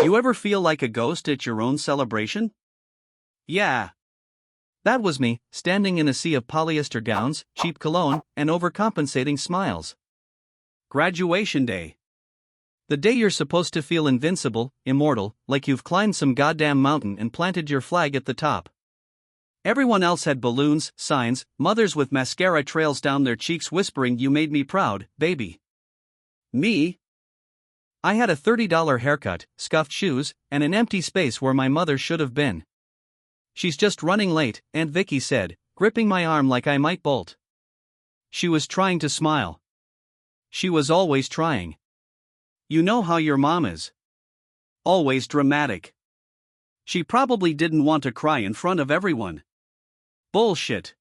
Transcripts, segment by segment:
You ever feel like a ghost at your own celebration? Yeah. That was me, standing in a sea of polyester gowns, cheap cologne, and overcompensating smiles. Graduation day. The day you're supposed to feel invincible, immortal, like you've climbed some goddamn mountain and planted your flag at the top. Everyone else had balloons, signs, mothers with mascara trails down their cheeks whispering, "You made me proud, baby." Me? I had a $30 haircut, scuffed shoes, and an empty space where my mother should have been. "She's just running late," Aunt Vicky said, gripping my arm like I might bolt. She was trying to smile. She was always trying. You know how your mom is. Always dramatic. She probably didn't want to cry in front of everyone. Bullshit.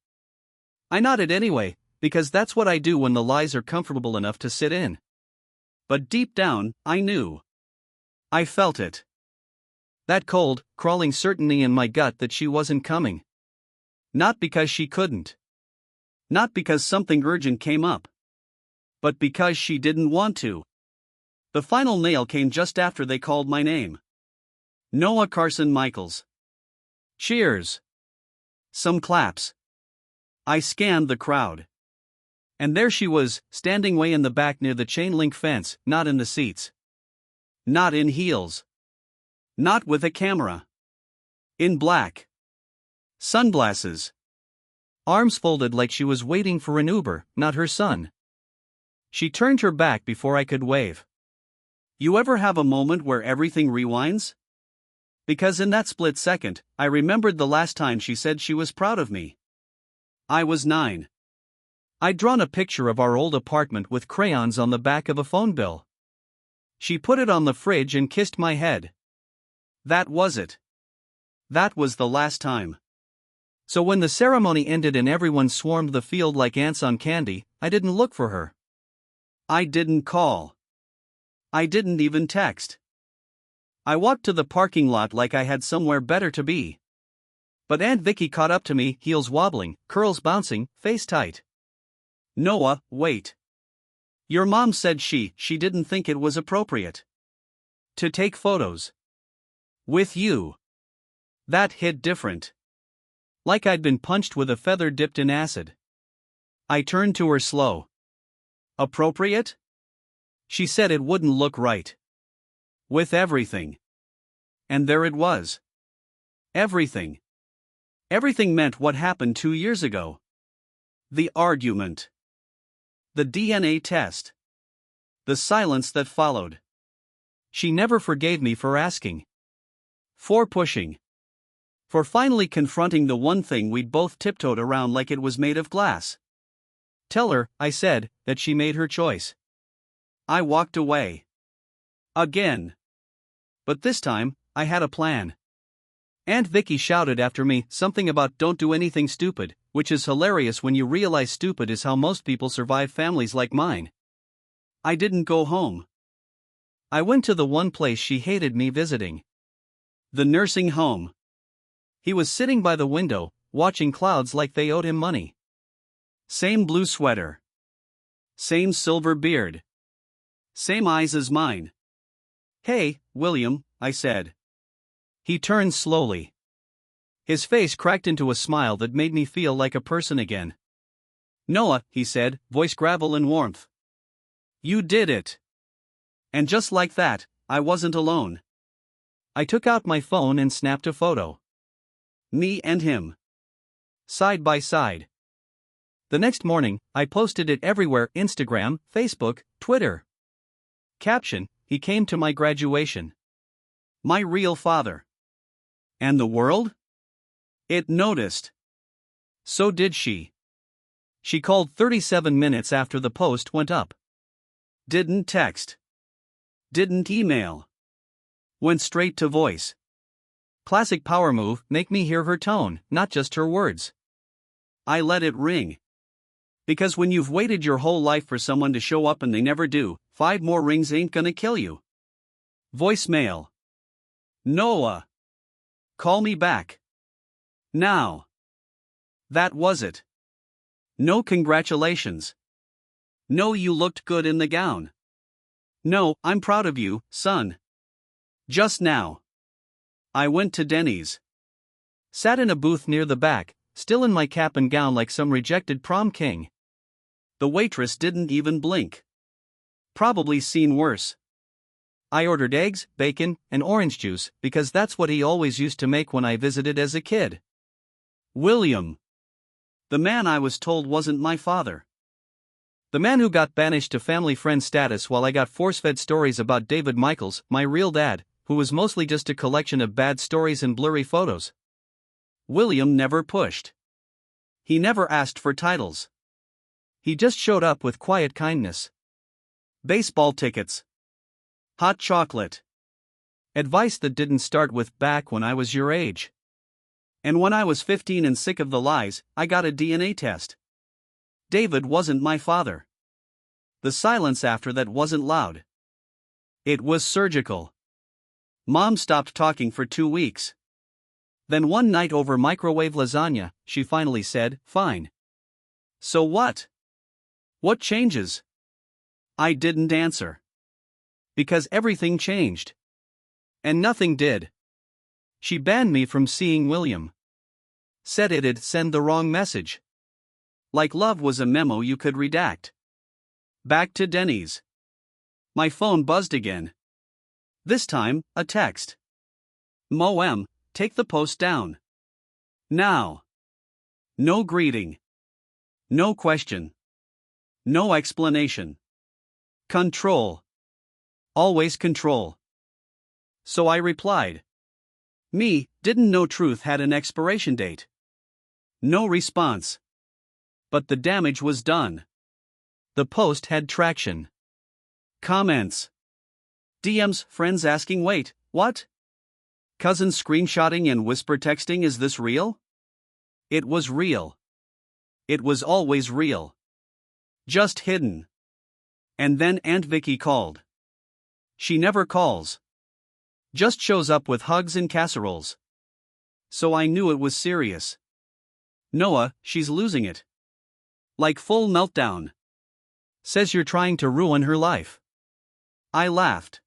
I nodded anyway, because that's what I do when the lies are comfortable enough to sit in. But deep down, I knew. I felt it. That cold, crawling certainty in my gut that she wasn't coming. Not because she couldn't. Not because something urgent came up. But because she didn't want to. The final nail came just after they called my name. Noah Carson Michaels. Cheers. Some claps. I scanned the crowd. And there she was, standing way in the back near the chain link fence, not in the seats. Not in heels. Not with a camera. In black. Sunglasses. Arms folded like she was waiting for an Uber, not her son. She turned her back before I could wave. You ever have a moment where everything rewinds? Because in that split second, I remembered the last time she said she was proud of me. I was 9. I'd drawn a picture of our old apartment with crayons on the back of a phone bill. She put it on the fridge and kissed my head. That was it. That was the last time. So when the ceremony ended and everyone swarmed the field like ants on candy, I didn't look for her. I didn't call. I didn't even text. I walked to the parking lot like I had somewhere better to be. But Aunt Vicky caught up to me, heels wobbling, curls bouncing, face tight. Noah, wait. Your mom said she didn't think it was appropriate to take photos with you. That hit different. Like I'd been punched with a feather dipped in acid. I turned to her slow. Appropriate? She said it wouldn't look right. With everything. And there it was. Everything. Everything meant what happened 2 years ago. The argument. The DNA test. The silence that followed. She never forgave me for asking. For pushing. For finally confronting the one thing we'd both tiptoed around like it was made of glass. Tell her, I said, that she made her choice. I walked away. Again. But this time, I had a plan. Aunt Vicky shouted after me something about "don't do anything stupid," which is hilarious when you realize stupid is how most people survive families like mine. I didn't go home. I went to the one place she hated me visiting. The nursing home. He was sitting by the window, watching clouds like they owed him money. Same blue sweater. Same silver beard. Same eyes as mine. "Hey, William," I said. He turned slowly. His face cracked into a smile that made me feel like a person again. "Noah," he said, voice gravel and warmth. "You did it." And just like that, I wasn't alone. I took out my phone and snapped a photo. Me and him. Side by side. The next morning, I posted it everywhere: Instagram, Facebook, Twitter. Caption: he came to my graduation. My real father. And the world? It noticed. So did she. She called 37 minutes after the post went up. Didn't text. Didn't email. Went straight to voice. Classic power move, make me hear her tone, not just her words. I let it ring. Because when you've waited your whole life for someone to show up and they never do, 5 more rings ain't gonna kill you. Voicemail. Noah. Call me back. Now. That was it. No congratulations. No, you looked good in the gown. No, I'm proud of you, son. Just now. I went to Denny's. Sat in a booth near the back, still in my cap and gown like some rejected prom king. The waitress didn't even blink. Probably seen worse. I ordered eggs, bacon, and orange juice because that's what he always used to make when I visited as a kid. William. The man I was told wasn't my father. The man who got banished to family friend status while I got force-fed stories about David Michaels, my real dad, who was mostly just a collection of bad stories and blurry photos. William never pushed. He never asked for titles. He just showed up with quiet kindness. Baseball tickets. Hot chocolate. Advice that didn't start with "back when I was your age." And when I was 15 and sick of the lies, I got a DNA test. David wasn't my father. The silence after that wasn't loud. It was surgical. Mom stopped talking for 2 weeks. Then one night over microwave lasagna, she finally said, "Fine." So what? What changes? I didn't answer. Because everything changed. And nothing did. She banned me from seeing William. Said it'd send the wrong message. Like love was a memo you could redact. Back to Denny's. My phone buzzed again. This time, a text. Moem, take the post down. Now. No greeting. No question. No explanation. Control. Always control. So I replied. Me, didn't know truth had an expiration date. No response. But the damage was done. The post had traction. Comments. DMs, friends asking, wait, what? Cousins screenshotting and whisper texting, is this real? It was real. It was always real. Just hidden. And then Aunt Vicky called. She never calls. Just shows up with hugs and casseroles. So I knew it was serious. Noah, she's losing it. Like full meltdown. Says you're trying to ruin her life. I laughed.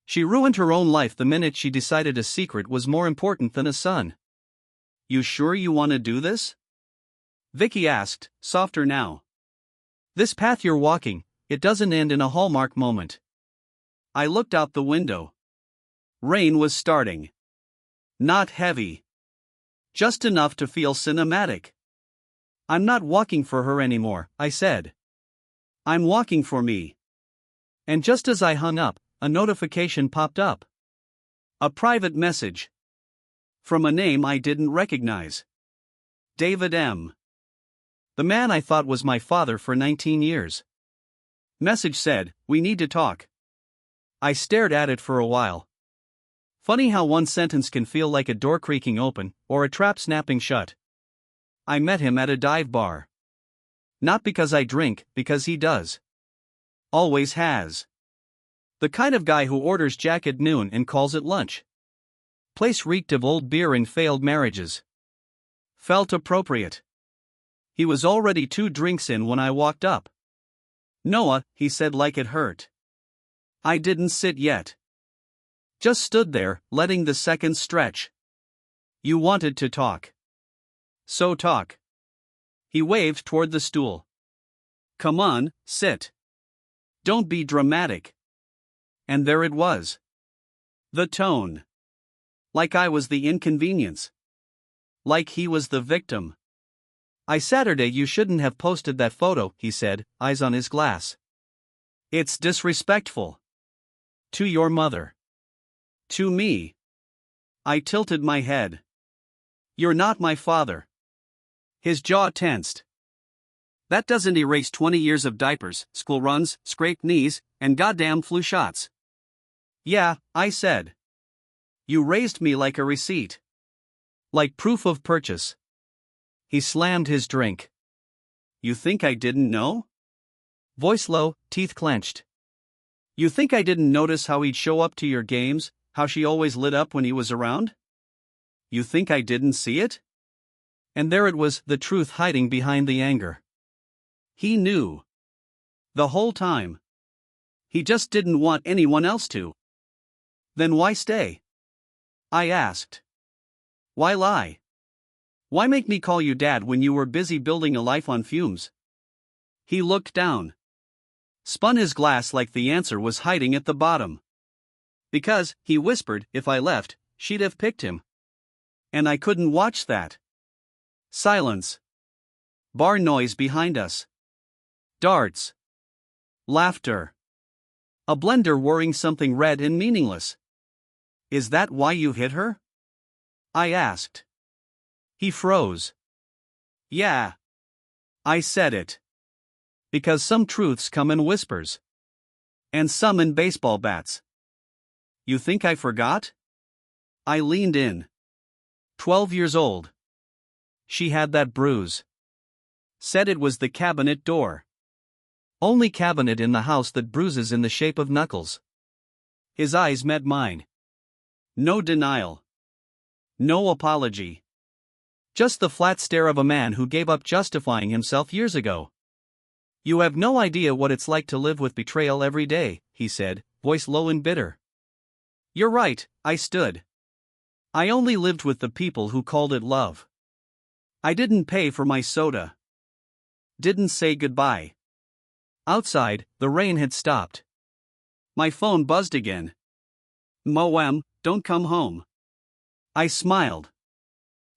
She ruined her own life the minute she decided a secret was more important than a son. You sure you want to do this? Vicky asked, softer now. This path you're walking, it doesn't end in a Hallmark moment. I looked out the window. Rain was starting. Not heavy. Just enough to feel cinematic. I'm not walking for her anymore, I said. I'm walking for me. And just as I hung up, a notification popped up. A private message. From a name I didn't recognize. David M. The man I thought was my father for 19 years. Message said, we need to talk. I stared at it for a while. Funny how one sentence can feel like a door creaking open, or a trap snapping shut. I met him at a dive bar. Not because I drink, because he does. Always has. The kind of guy who orders Jack at noon and calls it lunch. Place reeked of old beer and failed marriages. Felt appropriate. He was already 2 drinks in when I walked up. Noah, he said like it hurt. I didn't sit yet. Just stood there, letting the seconds stretch. You wanted to talk. So talk. He waved toward the stool. Come on, sit. Don't be dramatic. And there it was. The tone. Like I was the inconvenience. Like he was the victim. Saturday you shouldn't have posted that photo, he said, eyes on his glass. It's disrespectful. To your mother. To me. I tilted my head. You're not my father. His jaw tensed. That doesn't erase 20 years of diapers, school runs, scraped knees, and goddamn flu shots. Yeah, I said. You raised me like a receipt. Like proof of purchase. He slammed his drink. You think I didn't know? Voice low, teeth clenched. You think I didn't notice how he'd show up to your games, how she always lit up when he was around? You think I didn't see it? And there it was, the truth hiding behind the anger. He knew. The whole time. He just didn't want anyone else to. Then why stay? I asked. Why lie? Why make me call you dad when you were busy building a life on fumes? He looked down. Spun his glass like the answer was hiding at the bottom. Because, he whispered, if I left, she'd have picked him. And I couldn't watch that. Silence. Bar noise behind us. Darts. Laughter. A blender whirring something red and meaningless. Is that why you hit her? I asked. He froze. Yeah. I said it. Because some truths come in whispers. And some in baseball bats. You think I forgot? I leaned in. 12 years old. She had that bruise. Said it was the cabinet door. Only cabinet in the house that bruises in the shape of knuckles. His eyes met mine. No denial. No apology. Just the flat stare of a man who gave up justifying himself years ago. You have no idea what it's like to live with betrayal every day, he said, voice low and bitter. You're right, I stood. I only lived with the people who called it love. I didn't pay for my soda. Didn't say goodbye. Outside, the rain had stopped. My phone buzzed again. Moem, don't come home. I smiled.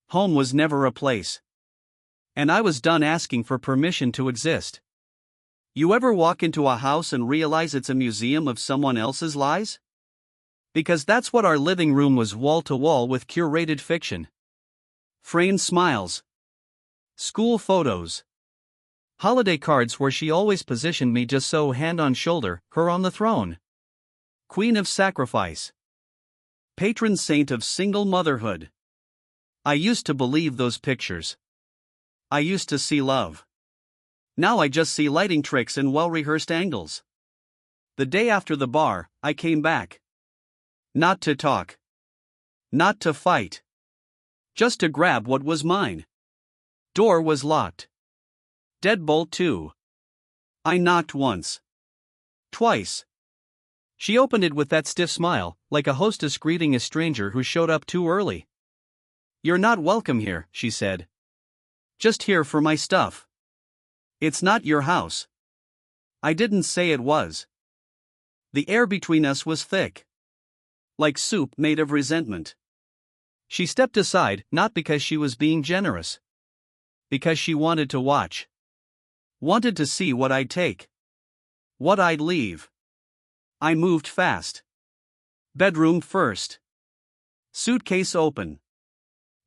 Home was never a place. And I was done asking for permission to exist. You ever walk into a house and realize it's a museum of someone else's lies? Because that's what our living room was, wall to wall with curated fiction. Framed smiles. School photos. Holiday cards where she always positioned me just so, hand on shoulder, her on the throne. Queen of sacrifice. Patron saint of single motherhood. I used to believe those pictures. I used to see love. Now I just see lighting tricks and well-rehearsed angles. The day after the bar, I came back. Not to talk. Not to fight. Just to grab what was mine. Door was locked. Deadbolt too. I knocked once. Twice. She opened it with that stiff smile, like a hostess greeting a stranger who showed up too early. You're not welcome here, she said. Just here for my stuff. It's not your house. I didn't say it was. The air between us was thick. Like soup made of resentment. She stepped aside, not because she was being generous. Because she wanted to watch. Wanted to see what I'd take. What I'd leave. I moved fast. Bedroom first. Suitcase open.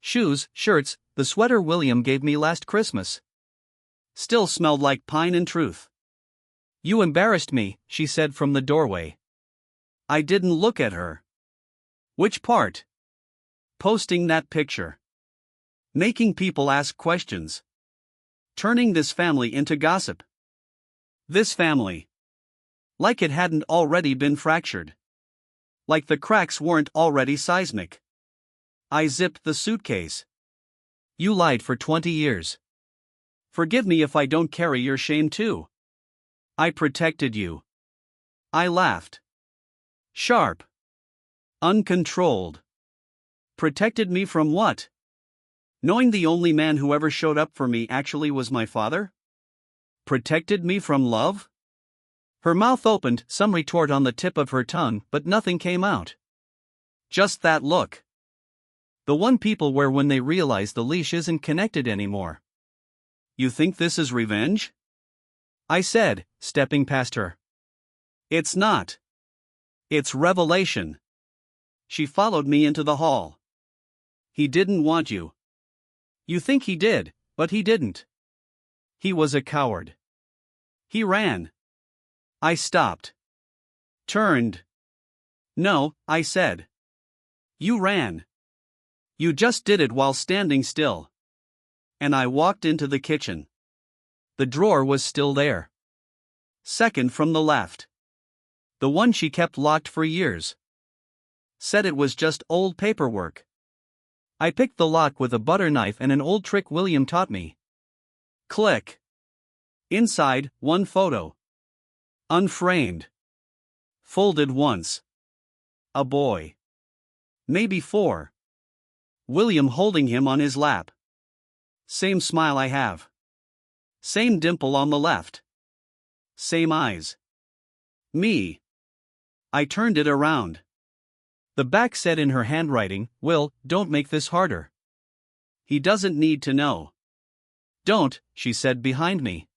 Shoes, shirts, the sweater William gave me last Christmas. Still smelled like pine and truth. You embarrassed me, she said from the doorway. I didn't look at her. Which part? Posting that picture. Making people ask questions. Turning this family into gossip. This family. Like it hadn't already been fractured. Like the cracks weren't already seismic. I zipped the suitcase. You lied for 20 years. Forgive me if I don't carry your shame too. I protected you. I laughed. Sharp. Uncontrolled. Protected me from what? Knowing the only man who ever showed up for me actually was my father? Protected me from love? Her mouth opened, some retort on the tip of her tongue, but nothing came out. Just that look. The one people wear when they realize the leash isn't connected anymore. You think this is revenge? I said, stepping past her. It's not. It's revelation. She followed me into the hall. He didn't want you. You think he did, but he didn't. He was a coward. He ran. I stopped. Turned. No, I said. You ran. You just did it while standing still. And I walked into the kitchen. The drawer was still there. Second from the left. The one she kept locked for years. Said it was just old paperwork. I picked the lock with a butter knife and an old trick William taught me. Click. Inside, one photo. Unframed. Folded once. a boy. Maybe 4. William holding him on his lap. Same smile I have. Same dimple on the left. Same eyes. Me. I turned it around. The back said in her handwriting, "Will, don't make this harder. He doesn't need to know." "Don't," she said behind me.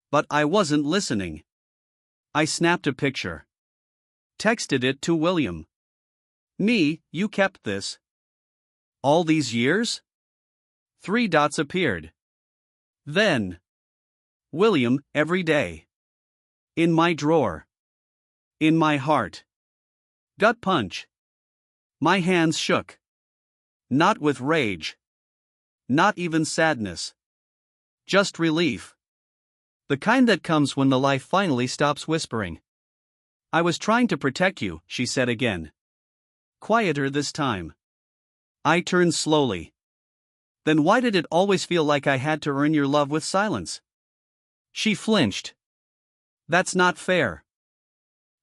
But I wasn't listening. I snapped a picture. Texted it to William. "Me, you kept this. All these years?" 3 dots appeared. Then. William, every day. In my drawer. In my heart. Gut punch. My hands shook. Not with rage. Not even sadness. Just relief. The kind that comes when the life finally stops whispering. "I was trying to protect you," she said again. Quieter this time. I turned slowly. "Then why did it always feel like I had to earn your love with silence?" She flinched. "That's not fair."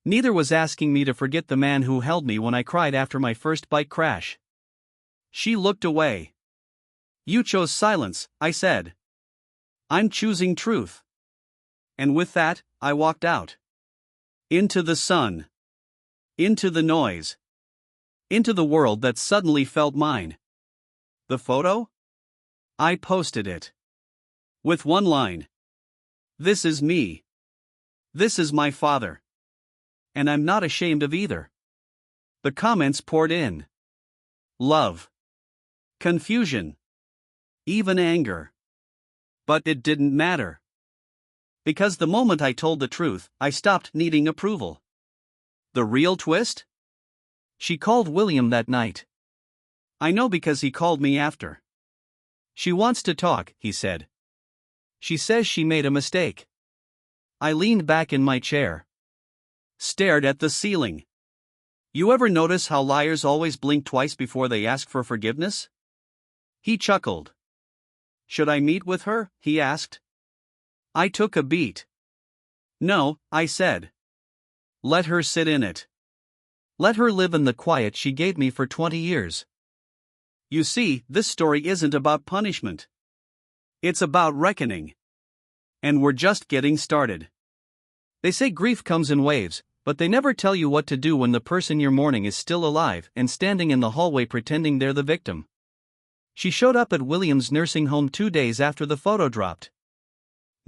Neither was asking me to forget the man who held me when I cried after my first bike crash. She looked away. "You chose silence," I said. "I'm choosing truth." And with that, I walked out. Into the sun. Into the noise. Into the world that suddenly felt mine. The photo? I posted it. With one line. "This is me. This is my father. And I'm not ashamed of either." The comments poured in. Love. Confusion. Even anger. But it didn't matter. Because the moment I told the truth, I stopped needing approval. The real twist? She called William that night. I know because he called me after. "She wants to talk," he said. "She says she made a mistake." I leaned back in my chair. Stared at the ceiling. You ever notice how liars always blink twice before they ask for forgiveness? He chuckled. "Should I meet with her?" he asked. I took a beat. "No," I said. "Let her sit in it. Let her live in the quiet she gave me for 20 years. You see, this story isn't about punishment. It's about reckoning. And we're just getting started." They say grief comes in waves, but they never tell you what to do when the person you're mourning is still alive and standing in the hallway pretending they're the victim. She showed up at William's nursing home 2 days after the photo dropped.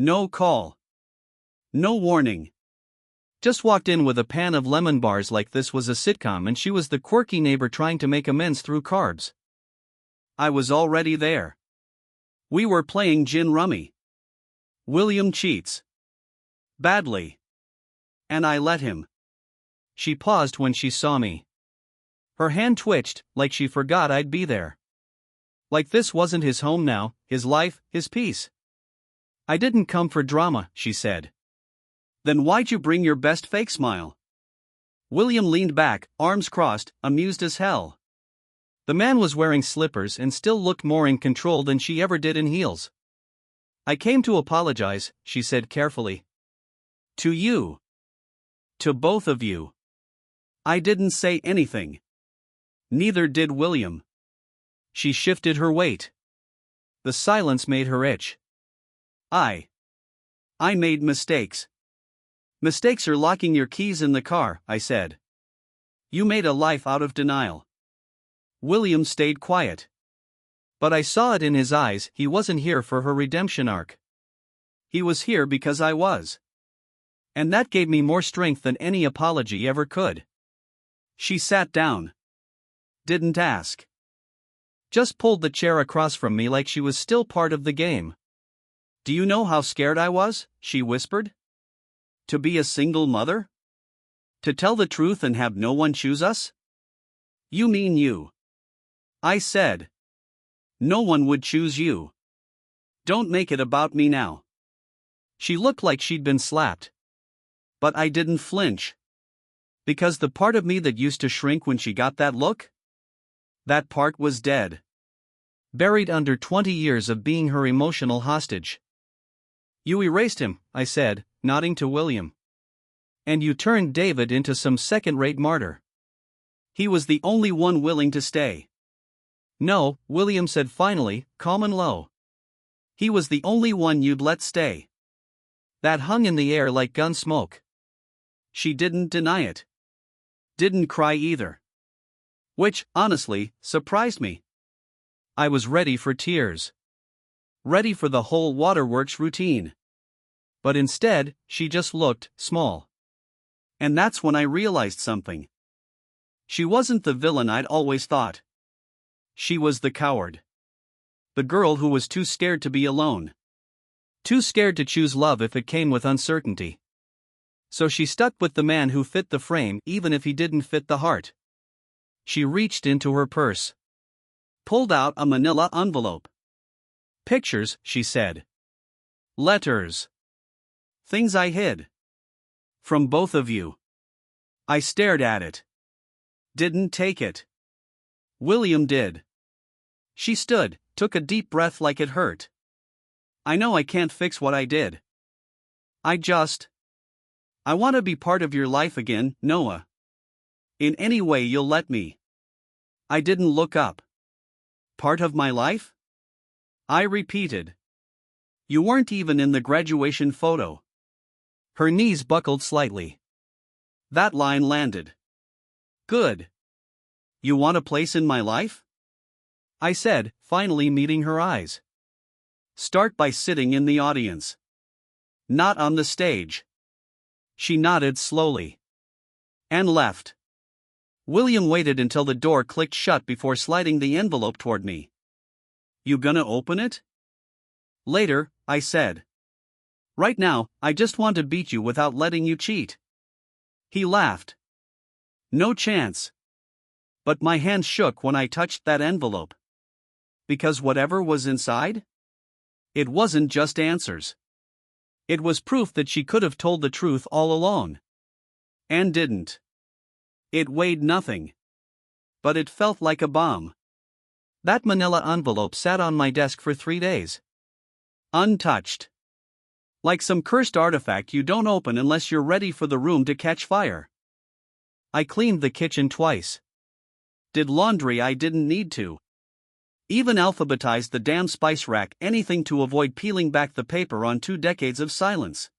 No call. No warning. Just walked in with a pan of lemon bars like this was a sitcom and she was the quirky neighbor trying to make amends through carbs. I was already there. We were playing gin rummy. William cheats. Badly. And I let him. She paused when she saw me. Her hand twitched, like she forgot I'd be there. Like this wasn't his home now, his life, his peace. "I didn't come for drama," she said. "Then why'd you bring your best fake smile?" William leaned back, arms crossed, amused as hell. The man was wearing slippers and still looked more in control than she ever did in heels. "I came to apologize," she said carefully. "To you. To both of you." I didn't say anything. Neither did William. She shifted her weight. The silence made her itch. I made mistakes. Mistakes are locking your keys in the car," I said. "You made a life out of denial." William stayed quiet. But I saw it in his eyes, he wasn't here for her redemption arc. He was here because I was. And that gave me more strength than any apology ever could. She sat down. Didn't ask. Just pulled the chair across from me like she was still part of the game. "Do you know how scared I was?" she whispered. "To be a single mother? To tell the truth and have no one choose us?" "You mean you?" I said. "No one would choose you. Don't make it about me now." She looked like she'd been slapped. But I didn't flinch. Because the part of me that used to shrink when she got that look? That part was dead. Buried under 20 years of being her emotional hostage. "You erased him," I said, nodding to William. "And you turned David into some second-rate martyr." He was the only one willing to stay. No, William said finally, calm and low. He was the only one you'd let stay. That hung in the air like gun smoke. She didn't deny it. Didn't cry either. Which, honestly, surprised me. I was ready for tears. Ready for the whole waterworks routine. But instead, she just looked small. And that's when I realized something. She wasn't the villain I'd always thought. She was the coward. The girl who was too scared to be alone. Too scared to choose love if it came with uncertainty. So she stuck with the man who fit the frame even if he didn't fit the heart. She reached into her purse. Pulled out a manila envelope. Pictures, she said. Letters. Things I hid. From both of you. I stared at it. Didn't take it. William did. She stood, took a deep breath like it hurt. I know I can't fix what I did. I want to be part of your life again, Noah. In any way you'll let me. I didn't look up. Part of my life? I repeated. You weren't even in the graduation photo. Her knees buckled slightly. That line landed. Good. You want a place in my life? I said, finally meeting her eyes. Start by sitting in the audience. Not on the stage. She nodded slowly. And left. William waited until the door clicked shut before sliding the envelope toward me. You gonna open it? Later, I said. Right now, I just want to beat you without letting you cheat. He laughed. No chance. But my hand shook when I touched that envelope. Because whatever was inside? It wasn't just answers. It was proof that she could have told the truth all along. And didn't. It weighed nothing. But it felt like a bomb. That manila envelope sat on my desk for 3 days. Untouched. Like some cursed artifact you don't open unless you're ready for the room to catch fire. I cleaned the kitchen twice. Did laundry I didn't need to. Even alphabetized the damn spice rack, anything to avoid peeling back the paper on 2 decades of silence.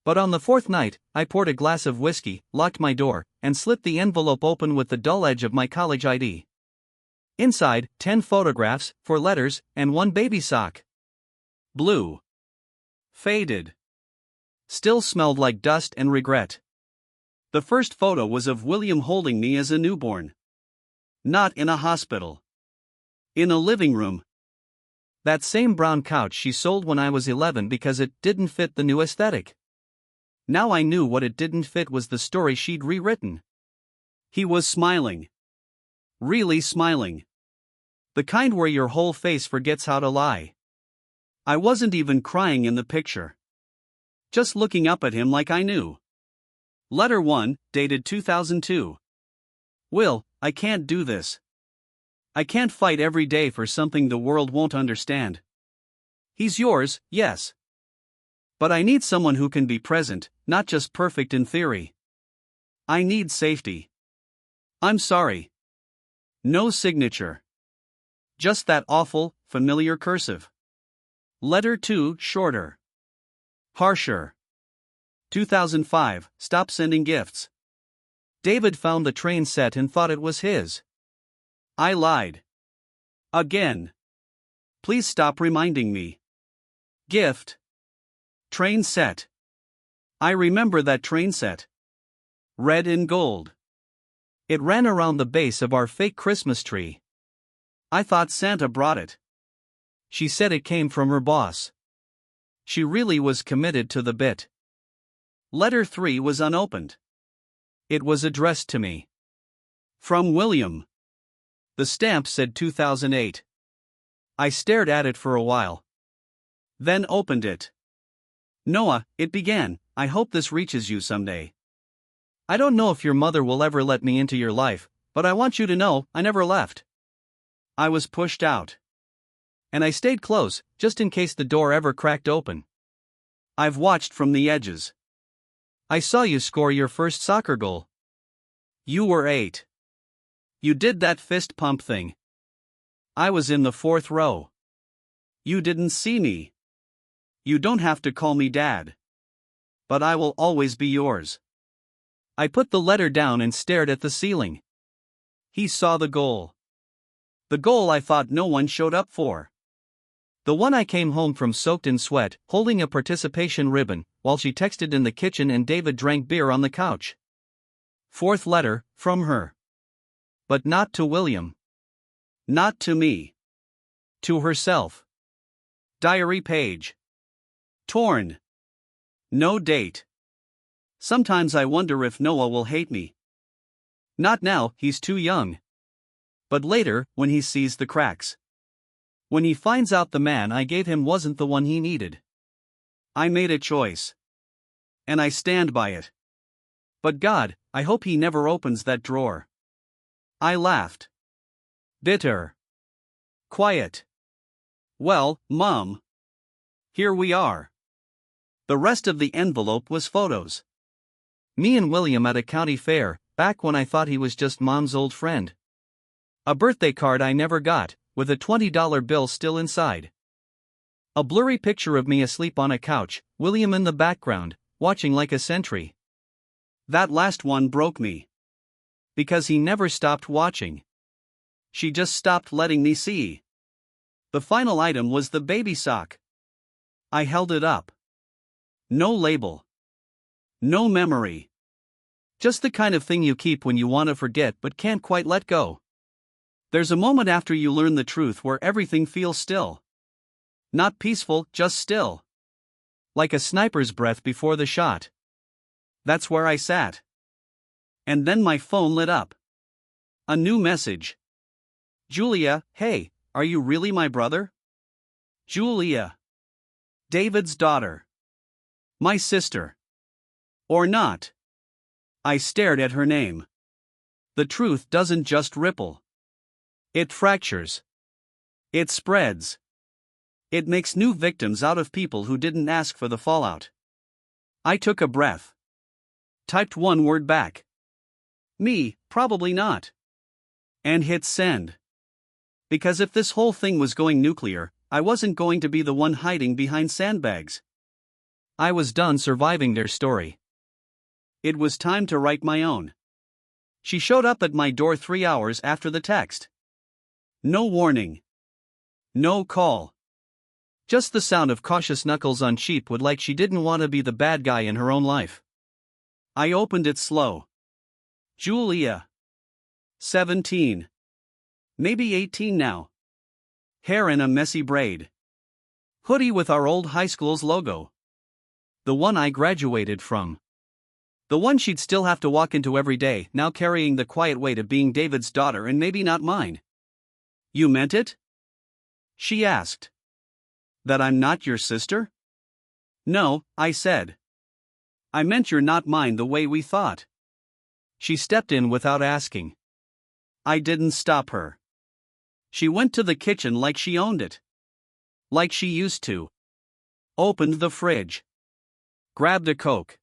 But on the 4th night, I poured a glass of whiskey, locked my door, and slit the envelope open with the dull edge of my college ID. Inside, 10 photographs, 4 letters, and 1 baby sock. Blue. Faded. Still smelled like dust and regret. The first photo was of William holding me as a newborn. Not in a hospital. In a living room. That same brown couch she sold when I was 11 because it didn't fit the new aesthetic. Now I knew what it didn't fit was the story she'd rewritten. He was smiling. Really smiling. The kind where your whole face forgets how to lie. I wasn't even crying in the picture. Just looking up at him like I knew. Letter 1, dated 2002. Will, I can't do this. I can't fight every day for something the world won't understand. He's yours, yes. But I need someone who can be present, not just perfect in theory. I need safety. I'm sorry. No signature. Just that awful, familiar cursive. Letter 2, shorter. Harsher. 2005, stop sending gifts. David found the train set and thought it was his. I lied. Again. Please stop reminding me. Gift. Train set. I remember that train set. Red and gold. It ran around the base of our fake Christmas tree. I thought Santa brought it. She said it came from her boss. She really was committed to the bit. Letter 3 was unopened. It was addressed to me. From William. The stamp said 2008. I stared at it for a while. Then opened it. Noah, it began, I hope this reaches you someday. I don't know if your mother will ever let me into your life, but I want you to know I never left. I was pushed out. And I stayed close, just in case the door ever cracked open. I've watched from the edges. I saw you score your first soccer goal. You were 8. You did that fist pump thing. I was in the fourth row. You didn't see me. You don't have to call me Dad. But I will always be yours. I put the letter down and stared at the ceiling. He saw the goal. The goal I thought no one showed up for. The one I came home from soaked in sweat, holding a participation ribbon, while she texted in the kitchen and David drank beer on the couch. Fourth letter, from her. But not to William. Not to me. To herself. Diary page. Torn. No date. Sometimes I wonder if Noah will hate me. Not now, he's too young. But later, when he sees the cracks. When he finds out the man I gave him wasn't the one he needed. I made a choice. And I stand by it. But God, I hope he never opens that drawer. I laughed. Bitter. Quiet. Well, Mom. Here we are. The rest of the envelope was photos. Me and William at a county fair, back when I thought he was just Mom's old friend. A birthday card I never got, with a $20 bill still inside. A blurry picture of me asleep on a couch, William in the background, watching like a sentry. That last one broke me. Because he never stopped watching. She just stopped letting me see. The final item was the baby sock. I held it up. No label. No memory. Just the kind of thing you keep when you want to forget but can't quite let go. There's a moment after you learn the truth where everything feels still. Not peaceful, just still. Like a sniper's breath before the shot. That's where I sat. And then my phone lit up. A new message. Julia, hey, are you really my brother? Julia. David's daughter. My sister. Or not. I stared at her name. The truth doesn't just ripple. It fractures. It spreads. It makes new victims out of people who didn't ask for the fallout. I took a breath. Typed one word back. Me, probably not. And hit send. Because if this whole thing was going nuclear, I wasn't going to be the one hiding behind sandbags. I was done surviving their story. It was time to write my own. She showed up at my door 3 hours after the text. No warning. No call. Just the sound of cautious knuckles on sheepwood, like she didn't want to be the bad guy in her own life. I opened it slow. Julia. 17. Maybe 18 now. Hair in a messy braid. Hoodie with our old high school's logo. The one I graduated from. The one she'd still have to walk into every day, now carrying the quiet weight of being David's daughter and maybe not mine. You meant it? She asked. That I'm not your sister? No, I said. I meant you're not mine the way we thought. She stepped in without asking. I didn't stop her. She went to the kitchen like she owned it. Like she used to. Opened the fridge. Grabbed a Coke.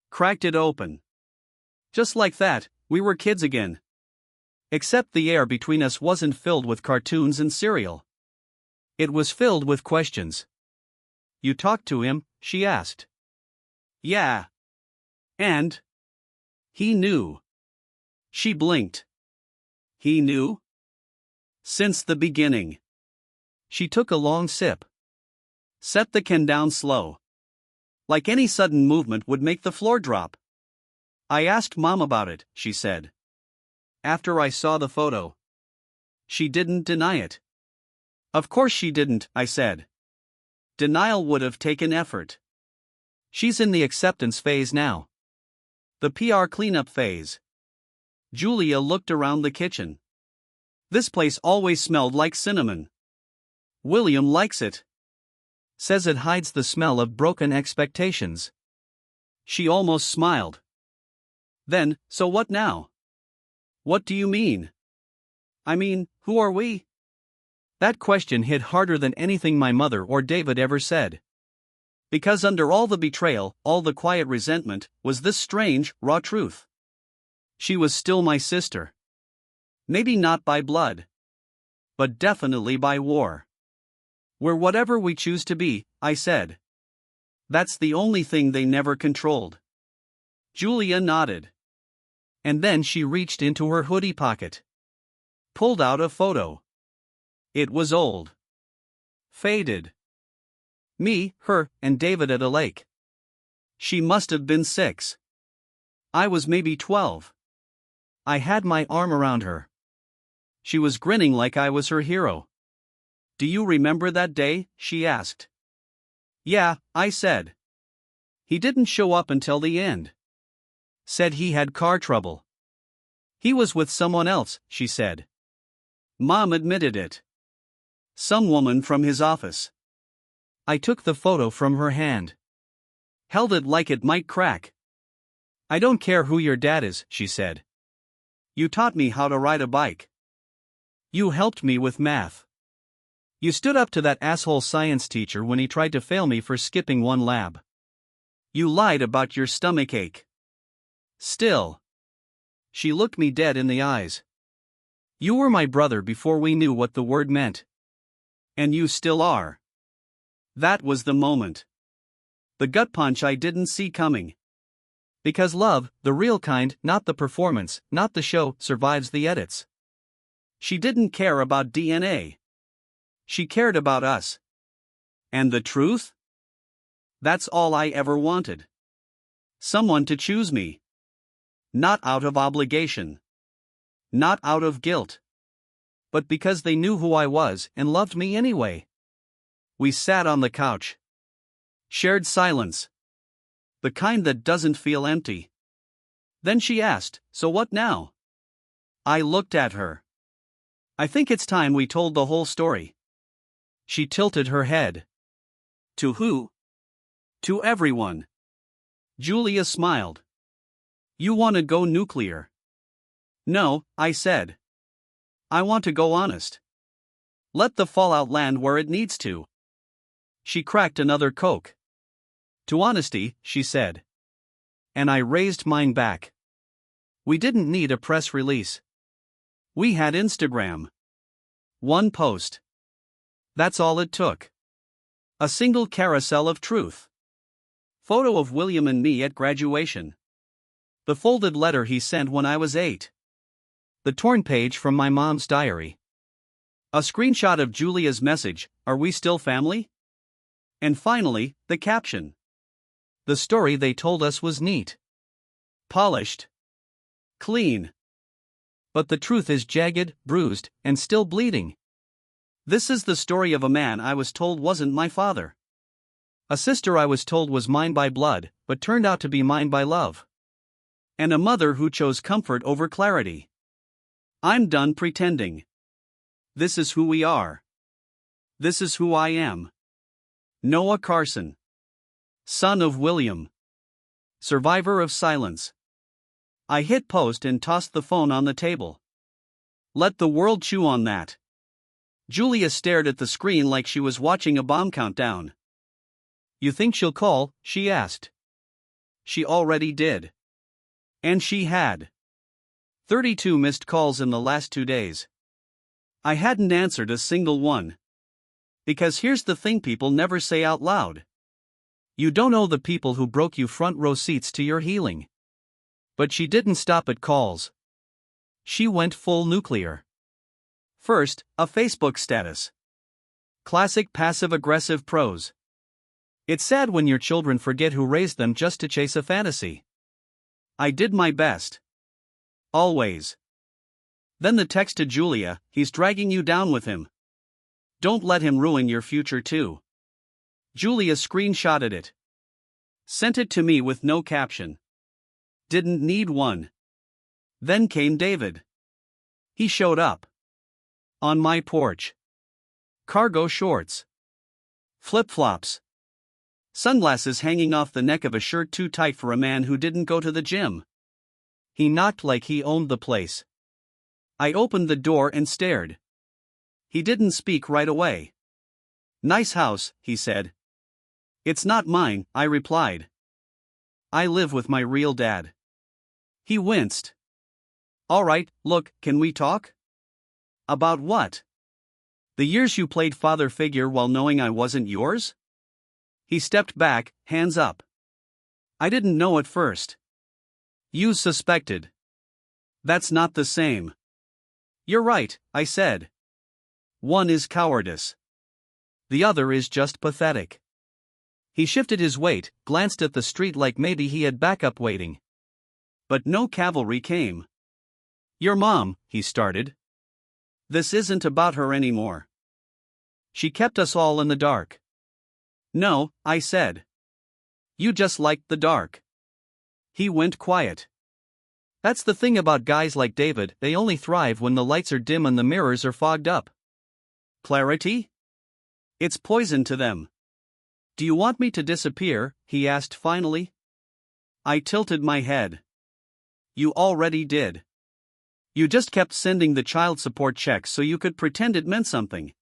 Cracked it open. Just like that, we were kids again. Except the air between us wasn't filled with cartoons and cereal. It was filled with questions. You talked to him? She asked. Yeah. And? He knew. She blinked. He knew? Since the beginning. She took a long sip. Set the can down slow. Like any sudden movement would make the floor drop. I asked Mom about it, she said. After I saw the photo. She didn't deny it. Of course she didn't, I said. Denial would have taken effort. She's in the acceptance phase now. The PR cleanup phase. Julia looked around the kitchen. This place always smelled like cinnamon. William likes it. Says it hides the smell of broken expectations. She almost smiled. Then, so what now? What do you mean? I mean, who are we? That question hit harder than anything my mother or David ever said. Because under all the betrayal, all the quiet resentment, was this strange, raw truth. She was still my sister. Maybe not by blood. But definitely by war. We're whatever we choose to be, I said. That's the only thing they never controlled. Julia nodded. And then she reached into her hoodie pocket. Pulled out a photo. It was old. Faded. Me, her, and David at a lake. She must have been 6. I was maybe 12. I had my arm around her. She was grinning like I was her hero. Do you remember that day? She asked. Yeah, I said. He didn't show up until the end. Said he had car trouble. He was with someone else, she said. Mom admitted it. Some woman from his office. I took the photo from her hand. Held it like it might crack. I don't care who your dad is, she said. You taught me how to ride a bike. You helped me with math. You stood up to that asshole science teacher when he tried to fail me for skipping one lab. You lied about your stomachache. Still. She looked me dead in the eyes. You were my brother before we knew what the word meant. And you still are. That was the moment. The gut punch I didn't see coming. Because love, the real kind, not the performance, not the show, survives the edits. She didn't care about DNA. She cared about us. And the truth? That's all I ever wanted. Someone to choose me. Not out of obligation. Not out of guilt. But because they knew who I was and loved me anyway. We sat on the couch. Shared silence. The kind that doesn't feel empty. Then she asked, so what now? I looked at her. I think it's time we told the whole story. She tilted her head. To who? To everyone. Julia smiled. You want to go nuclear? No, I said. I want to go honest. Let the fallout land where it needs to. She cracked another Coke. To honesty, she said. And I raised mine back. We didn't need a press release. We had Instagram. One post. That's all it took. A single carousel of truth. Photo of William and me at graduation. The folded letter he sent when I was 8. The torn page from my mom's diary. A screenshot of Julia's message, "Are we still family?" And finally, the caption. The story they told us was neat. Polished. Clean. But the truth is jagged, bruised, and still bleeding. This is the story of a man I was told wasn't my father. A sister I was told was mine by blood, but turned out to be mine by love. And a mother who chose comfort over clarity. I'm done pretending. This is who we are. This is who I am. Noah Carson. Son of William. Survivor of silence. I hit post and tossed the phone on the table. Let the world chew on that. Julia stared at the screen like she was watching a bomb countdown. You think she'll call? She asked. She already did. And she had. 32 missed calls in the last 2 days. I hadn't answered a single one. Because here's the thing people never say out loud. You don't owe the people who broke you front row seats to your healing. But she didn't stop at calls. She went full nuclear. First, a Facebook status. Classic passive-aggressive prose. It's sad when your children forget who raised them just to chase a fantasy. I did my best. Always. Then the text to Julia, he's dragging you down with him. Don't let him ruin your future too. Julia screenshotted it. Sent it to me with no caption. Didn't need one. Then came David. He showed up. On my porch. Cargo shorts. Flip-flops. Sunglasses hanging off the neck of a shirt too tight for a man who didn't go to the gym. He knocked like he owned the place. I opened the door and stared. He didn't speak right away. Nice house, he said. It's not mine, I replied. I live with my real dad. He winced. All right, look, can we talk? About what? The years you played father figure while knowing I wasn't yours? He stepped back, hands up. I didn't know at first. You suspected. That's not the same. You're right, I said. One is cowardice. The other is just pathetic. He shifted his weight, glanced at the street like maybe he had backup waiting. But no cavalry came. Your mom, he started. This isn't about her anymore. She kept us all in the dark. No, I said. You just liked the dark. He went quiet. That's the thing about guys like David, they only thrive when the lights are dim and the mirrors are fogged up. Clarity? It's poison to them. Do you want me to disappear? He asked finally. I tilted my head. You already did. You just kept sending the child support checks so you could pretend it meant something.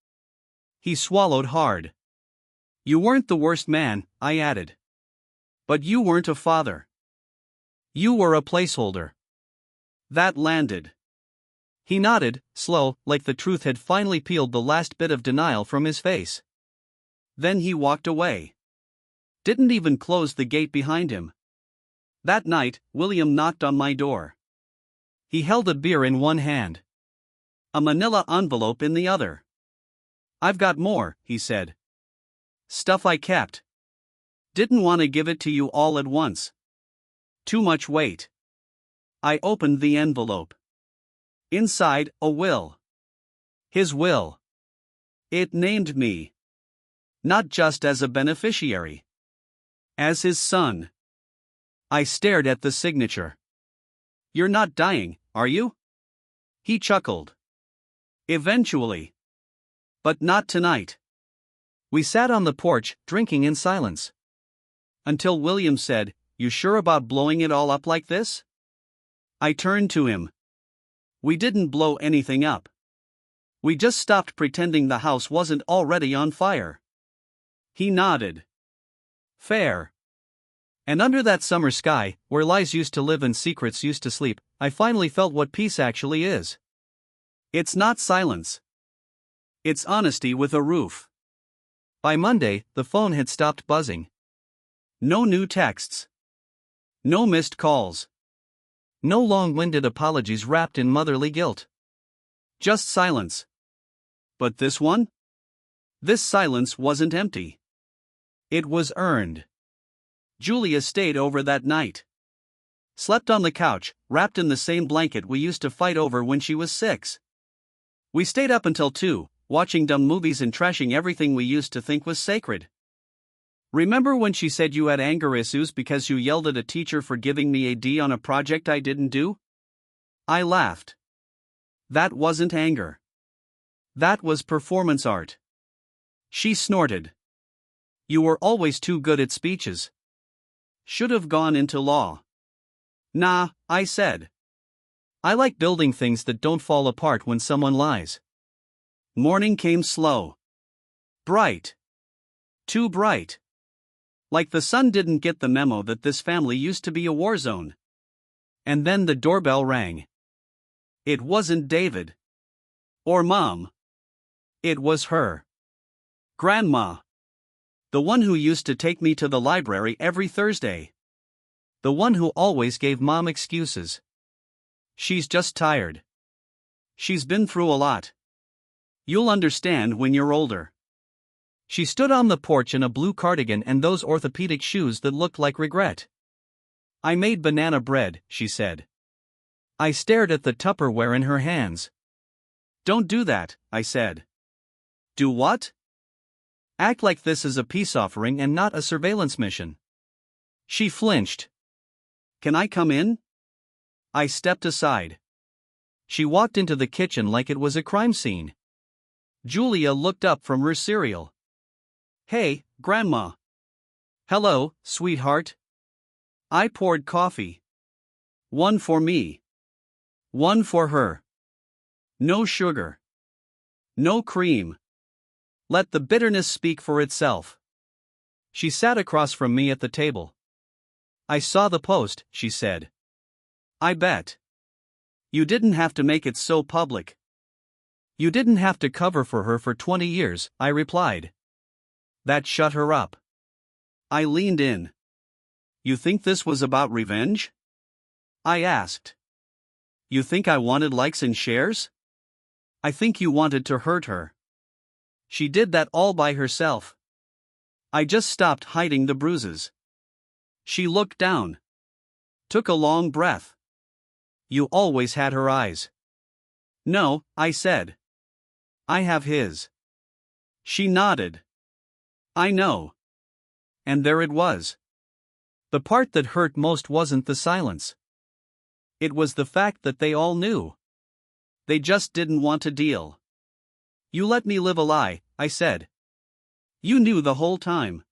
He swallowed hard. You weren't the worst man, I added. But you weren't a father. You were a placeholder. That landed. He nodded, slow, like the truth had finally peeled the last bit of denial from his face. Then he walked away. Didn't even close the gate behind him. That night, William knocked on my door. He held a beer in one hand. A manila envelope in the other. I've got more, he said. Stuff I kept. Didn't want to give it to you all at once. Too much weight. I opened the envelope. Inside, a will. His will. It named me. Not just as a beneficiary. As his son. I stared at the signature. You're not dying, are you? He chuckled. Eventually. But not tonight. We sat on the porch, drinking in silence. Until William said, You sure about blowing it all up like this? I turned to him. We didn't blow anything up. We just stopped pretending the house wasn't already on fire. He nodded. Fair. And under that summer sky, where lies used to live and secrets used to sleep, I finally felt what peace actually is. It's not silence. It's honesty with a roof. By Monday, the phone had stopped buzzing. No new texts. No missed calls. No long-winded apologies wrapped in motherly guilt. Just silence. But this one? This silence wasn't empty. It was earned. Julia stayed over that night. Slept on the couch, wrapped in the same blanket we used to fight over when she was 6. We stayed up until 2, watching dumb movies and trashing everything we used to think was sacred. Remember when she said you had anger issues because you yelled at a teacher for giving me a D on a project I didn't do? I laughed. That wasn't anger. That was performance art. She snorted. You were always too good at speeches. Should have gone into law. Nah, I said. I like building things that don't fall apart when someone lies. Morning came slow. Bright. Too bright. Like the sun didn't get the memo that this family used to be a war zone. And then the doorbell rang. It wasn't David. Or Mom. It was her. Grandma. The one who used to take me to the library every Thursday. The one who always gave Mom excuses. She's just tired. She's been through a lot. You'll understand when you're older. She stood on the porch in a blue cardigan and those orthopedic shoes that looked like regret. I made banana bread, she said. I stared at the Tupperware in her hands. Don't do that, I said. Do what? Act like this is a peace offering and not a surveillance mission. She flinched. Can I come in? I stepped aside. She walked into the kitchen like it was a crime scene. Julia looked up from her cereal. Hey, Grandma. Hello, sweetheart. I poured coffee. One for me. One for her. No sugar. No cream. Let the bitterness speak for itself. She sat across from me at the table. I saw the post, she said. I bet. You didn't have to make it so public. You didn't have to cover for her for 20 years, I replied. That shut her up. I leaned in. You think this was about revenge? I asked. You think I wanted likes and shares? I think you wanted to hurt her. She did that all by herself. I just stopped hiding the bruises. She looked down. Took a long breath. You always had her eyes. No, I said. I have his. She nodded. I know. And there it was. The part that hurt most wasn't the silence. It was the fact that they all knew. They just didn't want to deal. You let me live a lie, I said. You knew the whole time.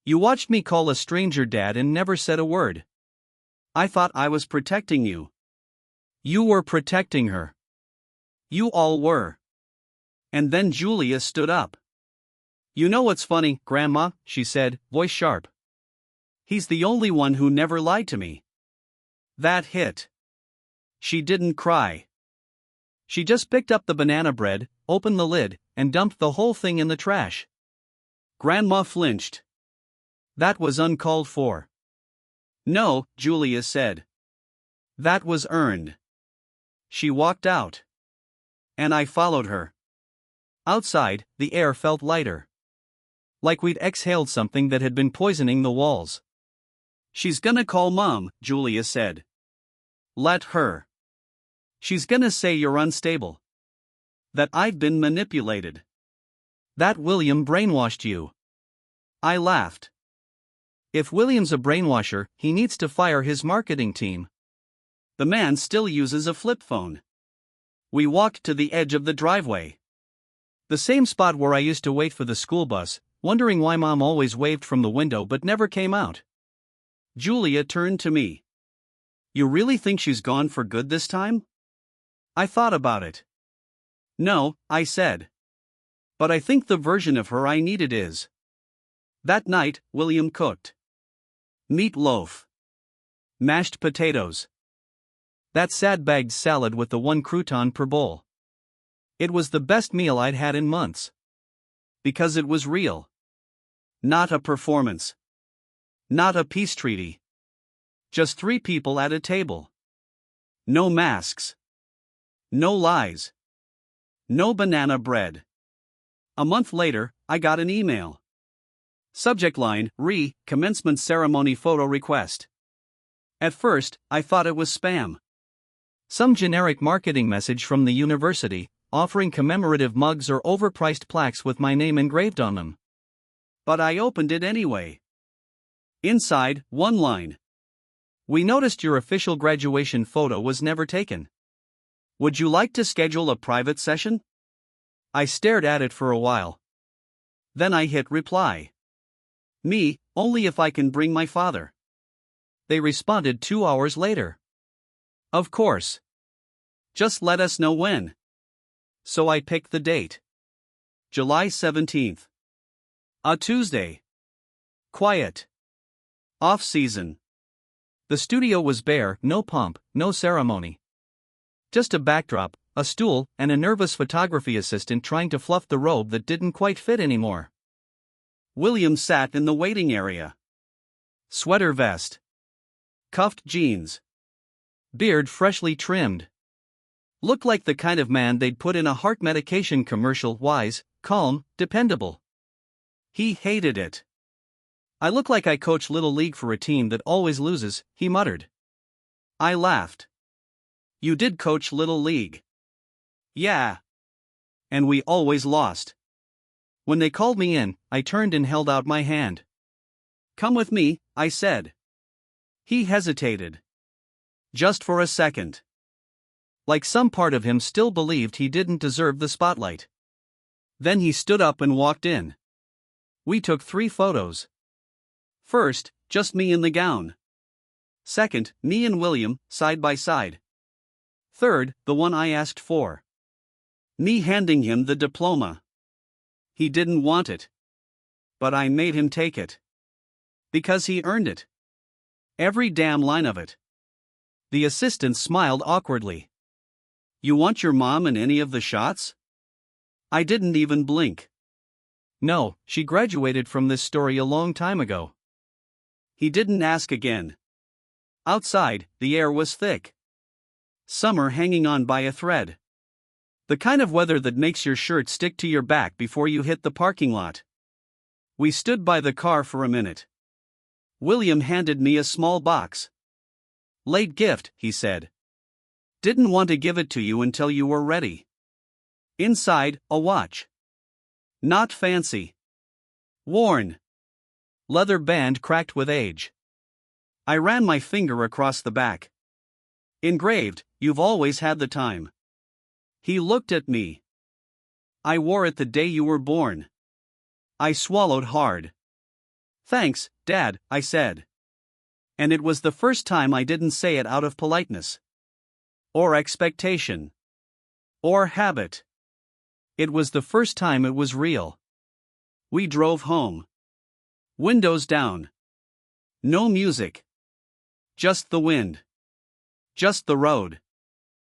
You watched me call a stranger dad and never said a word. I thought I was protecting you. You were protecting her. You all were. And then Julia stood up. You know what's funny, Grandma, she said, voice sharp. He's the only one who never lied to me. That hit. She didn't cry. She just picked up the banana bread, opened the lid, and dumped the whole thing in the trash. Grandma flinched. That was uncalled for. No, Julia said. That was earned. She walked out. And I followed her. Outside, the air felt lighter. Like we'd exhaled something that had been poisoning the walls. She's gonna call Mom, Julia said. Let her. She's gonna say you're unstable. That I've been manipulated. That William brainwashed you. I laughed. If William's a brainwasher, he needs to fire his marketing team. The man still uses a flip phone. We walked to the edge of the driveway. The same spot where I used to wait for the school bus, wondering why Mom always waved from the window but never came out. Julia turned to me. You really think she's gone for good this time? I thought about it. No, I said. But I think the version of her I needed is. That night, William cooked. Meatloaf. Mashed potatoes. That sad bagged salad with the one crouton per bowl. It was the best meal I'd had in months. Because it was real. Not a performance. Not a peace treaty. Just 3 people at a table. No masks. No lies. No banana bread. A month later, I got an email. Subject line, commencement ceremony photo request. At first, I thought it was spam. Some generic marketing message from the university, offering commemorative mugs or overpriced plaques with my name engraved on them. But I opened it anyway. Inside, one line. We noticed your official graduation photo was never taken. Would you like to schedule a private session? I stared at it for a while. Then I hit reply. Me, only if I can bring my father. They responded 2 hours later. Of course. Just let us know when. So I picked the date. July 17th. A Tuesday. Quiet. Off-season. The studio was bare, no pomp, no ceremony. Just a backdrop, a stool, and a nervous photography assistant trying to fluff the robe that didn't quite fit anymore. William sat in the waiting area. Sweater vest. Cuffed jeans. Beard freshly trimmed. Looked like the kind of man they'd put in a heart medication commercial, wise, calm, dependable. He hated it. I look like I coach Little League for a team that always loses, he muttered. I laughed. You did coach Little League. Yeah. And we always lost. When they called me in, I turned and held out my hand. Come with me, I said. He hesitated. Just for a second. Like some part of him still believed he didn't deserve the spotlight. Then he stood up and walked in. We took 3 photos. First, just me in the gown. Second, me and William, side by side. Third, the one I asked for. Me handing him the diploma. He didn't want it. But I made him take it. Because he earned it. Every damn line of it. The assistant smiled awkwardly. You want your mom in any of the shots? I didn't even blink. No, she graduated from this story a long time ago. He didn't ask again. Outside, the air was thick. Summer hanging on by a thread. The kind of weather that makes your shirt stick to your back before you hit the parking lot. We stood by the car for a minute. William handed me a small box. Late gift, he said. Didn't want to give it to you until you were ready. Inside, a watch. Not fancy. Worn. Leather band cracked with age. I ran my finger across the back. Engraved, "You've always had the time." He looked at me. I wore it the day you were born. I swallowed hard. Thanks, Dad, I said. And it was the first time I didn't say it out of politeness. Or expectation. Or habit. It was the first time it was real. We drove home. Windows down. No music. Just the wind. Just the road.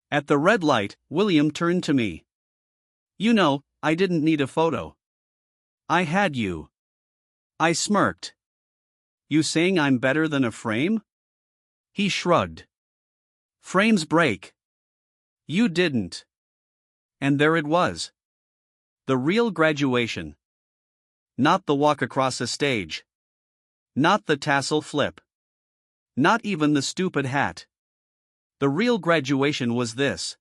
At the red light, William turned to me. You know, I didn't need a photo. I had you. I smirked. You saying I'm better than a frame? He shrugged. Frames break. You didn't. And there it was. The real graduation. Not the walk across a stage. Not the tassel flip. Not even the stupid hat. The real graduation was this.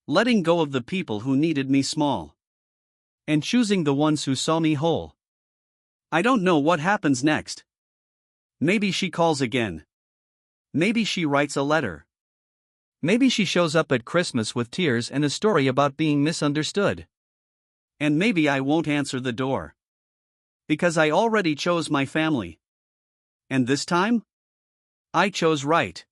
Letting go of the people who needed me small. And choosing the ones who saw me whole. I don't know what happens next. Maybe she calls again. Maybe she writes a letter. Maybe she shows up at Christmas with tears and a story about being misunderstood. And maybe I won't answer the door. Because I already chose my family. And this time? I chose right.